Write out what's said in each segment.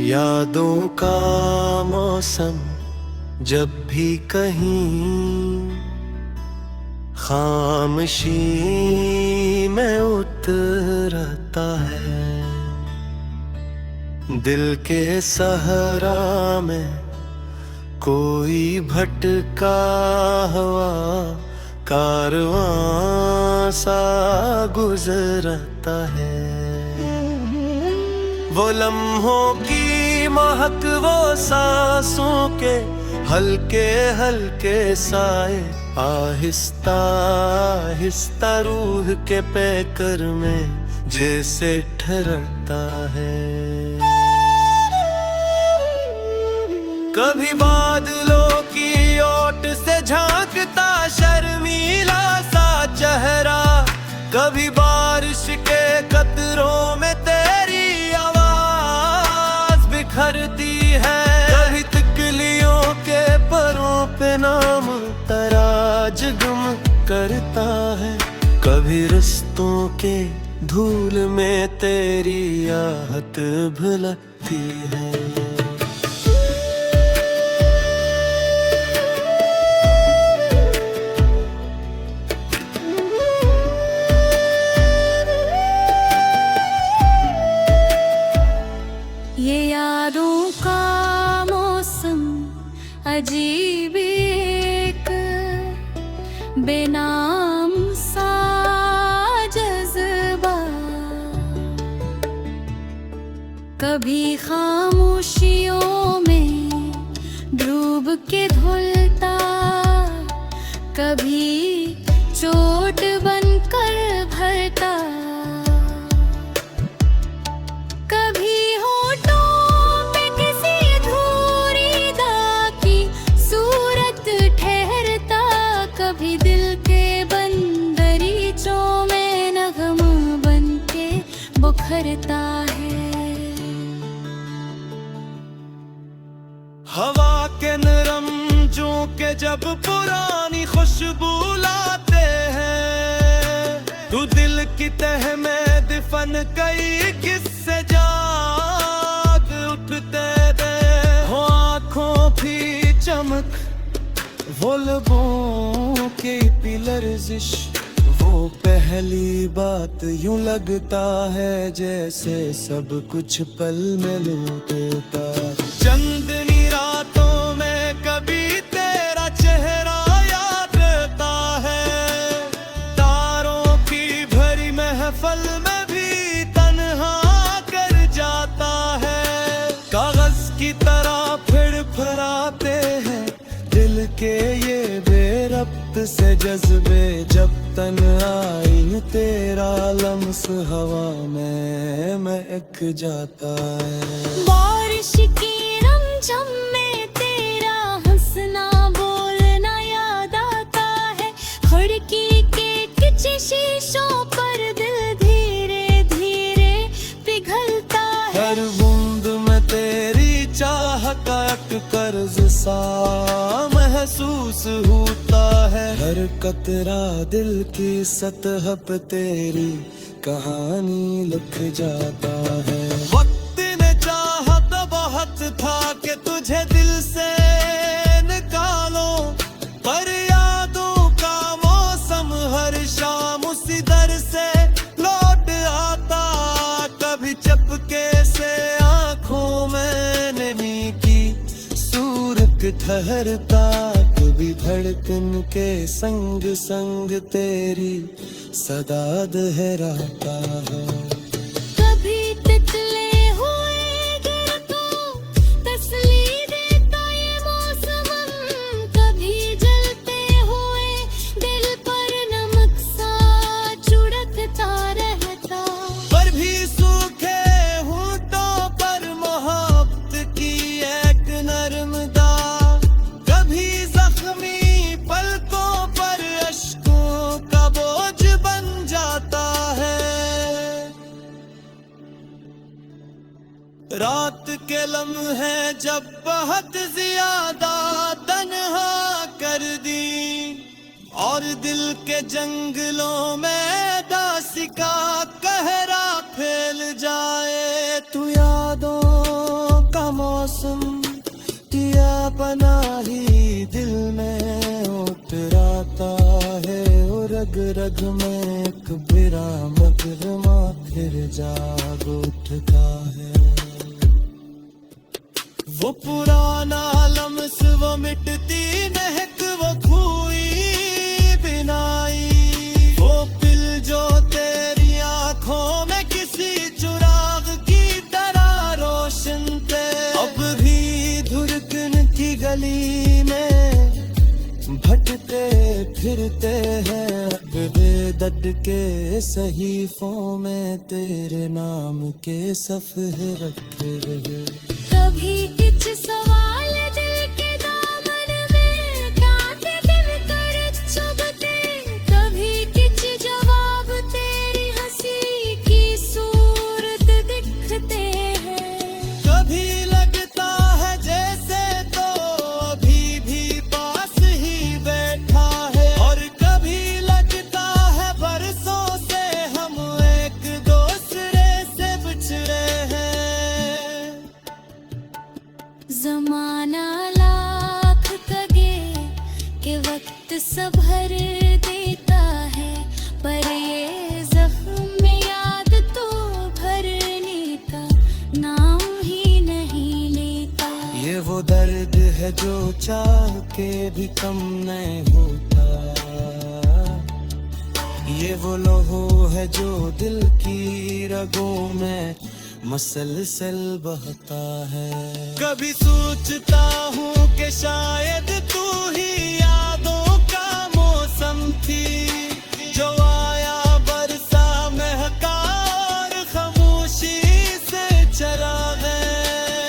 यादों का मौसम जब भी कहीं खामोशी में उतरता है, दिल के सहरा में कोई भटका हुआ कारवां सा गुजरता है। वो लम्हों की महक, वो सांसों के हल्के हल्के साए, आहिस्ता आहिस्ता रूह के पैकर में जैसे ठहरता है। कभी बादलों की ओट से झांकता शर्मीला सा चेहरा, कभी बारिश के कतरों में तेरी आवाज बिखरती है, कभी तितलियों के परों पे नाम तराज गुम करता है, कभी रिश्तों के धूल में तेरी आहट भुलती है। ये यादों का मौसम अजीब एक बेनाम सा जज्बा, कभी खामोशियों में डूब के धुलता, कभी चोट बनकर भरता, कभी होठों पे किसी अधूरी दाग की सूरत ठहरता, कभी दिल के बंदरीचों में नगमा बनके बुखरता है। हवा के नरम झोंके जब पुरानी खुशबू लाते हैं, तू दिल की तह में दफन कई किस्से जाग उठते थे। हो आँखों की चमक, वो लबों की लर्जिश, वो पहली बात यूं लगता है जैसे सब कुछ पल में लूटता। चंदनी रातों में कभी तेरा चेहरा याद रहता है, तारों की भरी महफल में भी तन्हा कर जाता है, कागज की तरह फड़फड़ाते हैं दिल के ये बेरब्त से जज्बे, जब तन आई तेरा लम्स हवा में महक जाता है। बारिश की रमझम में तेरा हंसना बोलना याद आता है, खिड़की के किसी शीशों पर दिल धीरे धीरे पिघलता है। हर बूंद में तेरी चाह का एक कर्ज सा महसूस होता है, हर कतरा दिल की सतह पे तेरी कहानी लिख जाता है। वक्त ने चाहा तो बहुत था कि तुझे दिल से निकालो, पर यादों का मौसम हर शाम उसी दर से लौट आता, कभी चपके से आंखों में नमी की सूरत ठहरता, कभी धड़कन के संग संग तेरी सदा दोहराता है। कभी तितले हुए गिर तो तसल्ली देता ये मौसम, कभी जलते हुए दिल पर नमक सा छिड़कता रहता, पर भी सूखे होठों पर मोहब्बत की एक नर्मदा, कभी जख्मी पलकों पर अश्कों का बोझ बन जाता है। रात के लम्हे जब बहुत ज्यादा तन्हा कर दी, और दिल के जंगलों में दासी का कहरा फैल जाए, तू यादों का पनाही दिल में उतराता है, और रग रग में एक विराम मगरमा फिर जाग उठता है। वो पुराना लम्स, वो मिटती महक, वो खोई बिनाई, वो पिल जो तेरी आंखों में किसी चुराग की तरह रोशन थे। अब भी धुरकन की गली में भटके फिरते हैं, बेदर्द के सहीफों में तेरे नाम के सफ़े रखे रहे। कभी कुछ सवाल दिल के दामन में कांटे दिल कर चुभते, कभी कुछ जवाब तेरी हंसी की सूरत दिखते हैं। कभी लगता है जैसे तो अभी भी पास ही बैठा है, और कभी लगता है बरसों से हम एक दूसरे से बिछड़े हैं। ज़माना लाख कगे के वक्त संभर देता है, पर ये जख्म में याद तो भरने का नाम ही नहीं लेता। ये वो दर्द है जो चाह के भी कम नहीं होता, ये वो लहू है जो दिल की रगों में मसलसल बहता है। कभी सोचता हूँ कि शायद तू ही यादों का मौसम थी, जो आया बरसा महका और खामोशी से चला गया।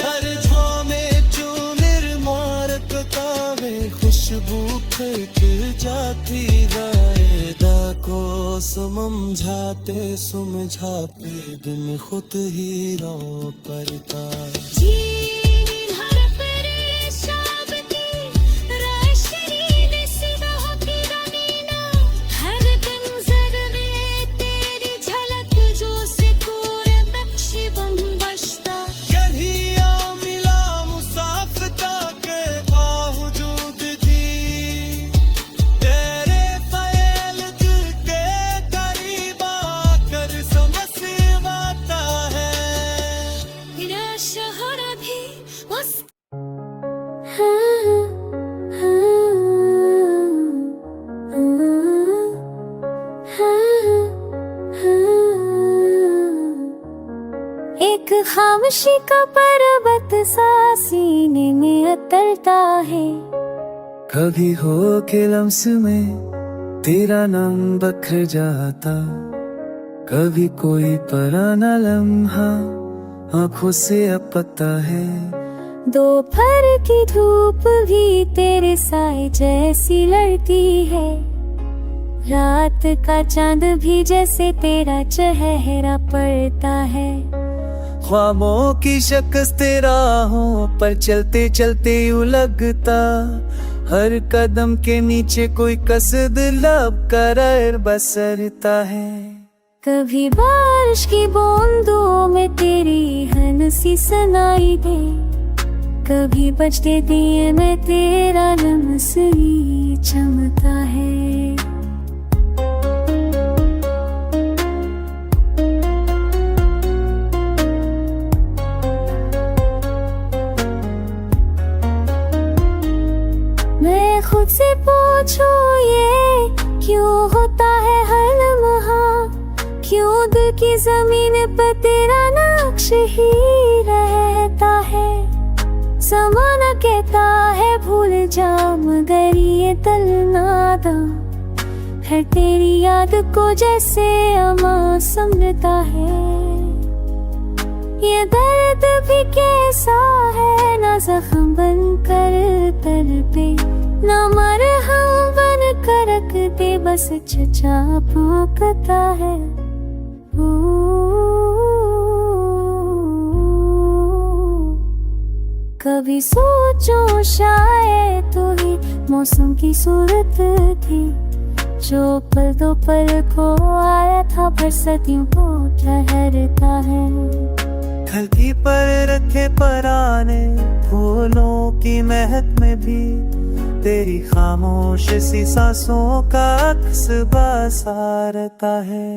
हर झोंमे चूमिर मारक कावे खुशबू फेंक जाती वायदा को समझाते सुमझाते दिन खुद ही रो पड़ता। एक खामोशी का पर्वत सा सीने में उतरता है, कभी हो के लम्स में तेरा नाम बखर जाता, कभी कोई पुराना लम्हा आंखों से अपता है। दोपहर की धूप भी तेरे साए जैसी लड़ती है, रात का चांद भी जैसे तेरा चेहरा पड़ता है। ख्वाबों की शक्स तेरा हो पर चलते चलते यूं लगता, हर कदम के नीचे कोई कसद लब कर बसरता है। कभी बारिश की बूंदों में तेरी हंसी सुनाई दे, कभी बजते दिए में तेरा लम्स ही चमकता है। मैं खुद से पूछूं ये क्यों होता है हर लम्हा, क्यों दिल की जमीन पर तेरा नक्श ही रहता है। ज़माना कहता है भूल जा मगर ये दिल नादा है, तेरी याद को जैसे अमा समझता है। ये दर्द भी कैसा है, ना जख्म बन कर तड़पे, ना मरहम बन कर रख दे, बस चचा भौंकता है। कभी सोचो शायद तू ही मौसम की सूरत थी, जो पल दो पल को आया था पर सदियों को ठहरता है। धरती पर रखे पराने फूलों की महक में भी तेरी खामोश सी सांसों का अक्स बसारता है।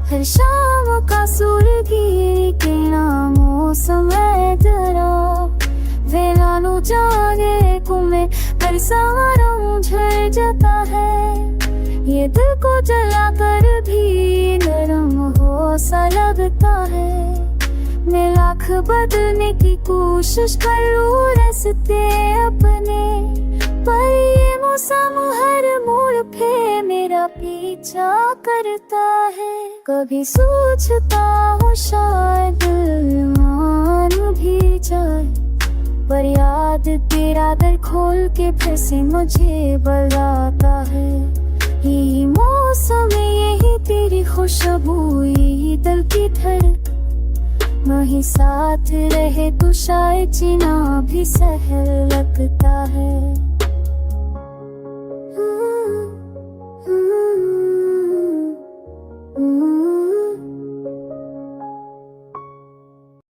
हर शाम का सूरगी किरणा मौसम है जरा वेलानु जागे कुमे हर सवारा झड़ जाता है। ये दिल को जला कर भी नरम हो सा लगता है। मैं लाख बदलने की कोशिश करूं रास्ते अपने, पर ये मौसम हर मोड़ पे मेरा पीछा करता है। कभी सोचता हूँ शायद मान भी जाए, पर याद तेरा दर खोल के फिर से मुझे बुलाता है। यही मौसम यही तेरी खुशबू यही दिल की धड़क, वही साथ रहे तो शायद जीना भी सहल लगता है।